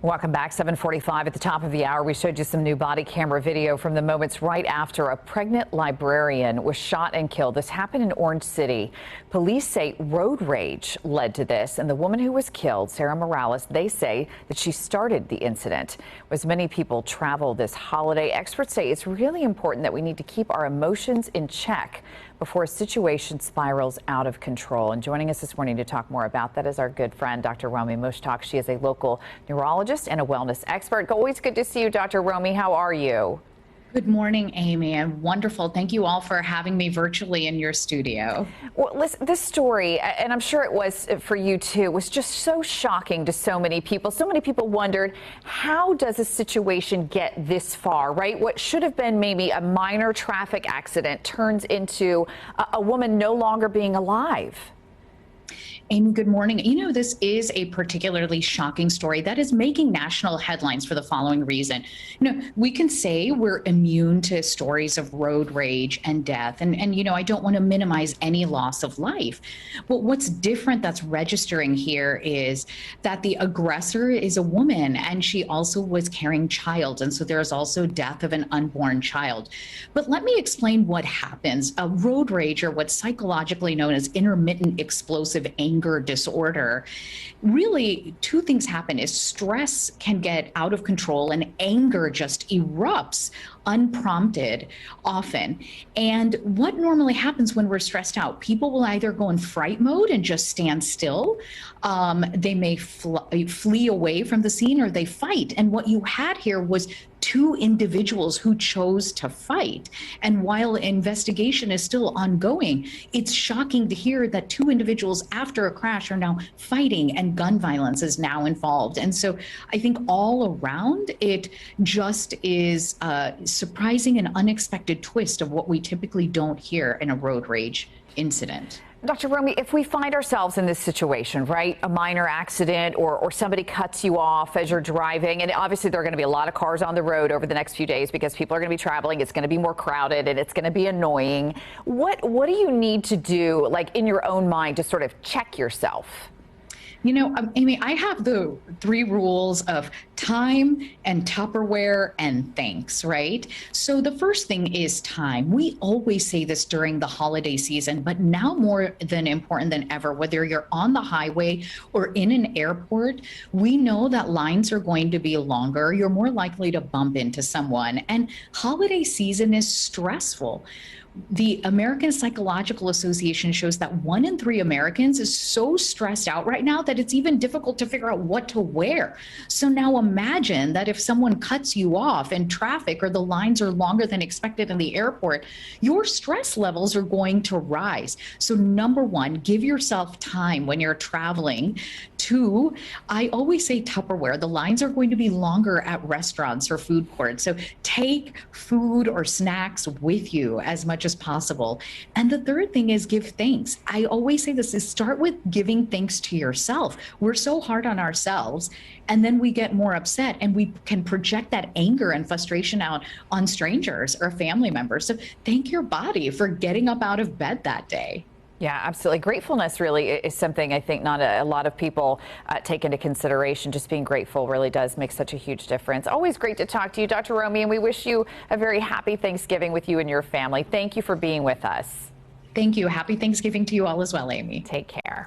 Welcome back. 7:45 at the top of the hour. We showed you some new body camera video from the moments right after a pregnant librarian was shot and killed. This happened in Orange City. Police say road rage led to this, and the woman who was killed, Sara Morales, they say that she started the incident. As many people travel this holiday, experts say it's really important that we need to keep our emotions in check before a situation spirals out of control. And joining us this morning to talk more about that is our good friend, Dr. Romie. She is a local neurologist and a wellness expert. Always good to see you, Dr. Romie. How are you? Good morning, Amy. I'm wonderful. Thank you all for having me virtually in your studio. Well, listen, this story, and I'm sure it was for you too, was just so shocking to so many people. So many people wondered, how does a situation get this far, right? What should have been maybe a minor traffic accident turns into a woman no longer being alive. Amy, good morning. You know, this is a particularly shocking story that is making national headlines for the following reason. You know, we can say we're immune to stories of road rage and death. And you know, I don't want to minimize any loss of life. But what's different that's registering here is that the aggressor is a woman and she also was carrying child. And so there's also death of an unborn child. But let me explain what happens. A road rage, or what's psychologically known as intermittent explosive anger disorder, really two things happen. Is stress can get out of control and anger just erupts unprompted often. And what normally happens when we're stressed out, people will either go in fright mode and just stand still. They may flee away from the scene, or they fight. And what you had here was two individuals who chose to fight. And while investigation is still ongoing, it's shocking to hear that two individuals after a crash are now fighting, and gun violence is now involved. And so I think all around it just is surprising and unexpected twist of what we typically don't hear in a road rage incident. Dr. Romie, if we find ourselves in this situation, right, a minor accident or somebody cuts you off as you're driving, and obviously there are going to be a lot of cars on the road over the next few days because people are going to be traveling, it's going to be more crowded and it's going to be annoying. What do you need to do, like in your own mind, to sort of check yourself? You know, Amy, I have the 3 rules of time and Tupperware and thanks, right? So the first thing is time. We always say this during the holiday season, but now more than important than ever, whether you're on the highway or in an airport, we know that lines are going to be longer. You're more likely to bump into someone, and holiday season is stressful. The American Psychological Association shows that 1 in 3 Americans is so stressed out right now that it's even difficult to figure out what to wear. So now imagine that if someone cuts you off in traffic, or the lines are longer than expected in the airport, your stress levels are going to rise. So number 1, give yourself time when you're traveling. 2, I always say Tupperware. The lines are going to be longer at restaurants or food courts. So take food or snacks with you as much as possible. And the third thing is give thanks. I always say this is start with giving thanks to yourself. We're so hard on ourselves, and then we get more upset, and we can project that anger and frustration out on strangers or family members. So thank your body for getting up out of bed that day. Yeah, absolutely. Gratefulness really is something I think not a lot of people take into consideration. Just being grateful really does make such a huge difference. Always great to talk to you, Dr. Romie, and we wish you a very happy Thanksgiving with you and your family. Thank you for being with us. Thank you. Happy Thanksgiving to you all as well, Amy. Take care.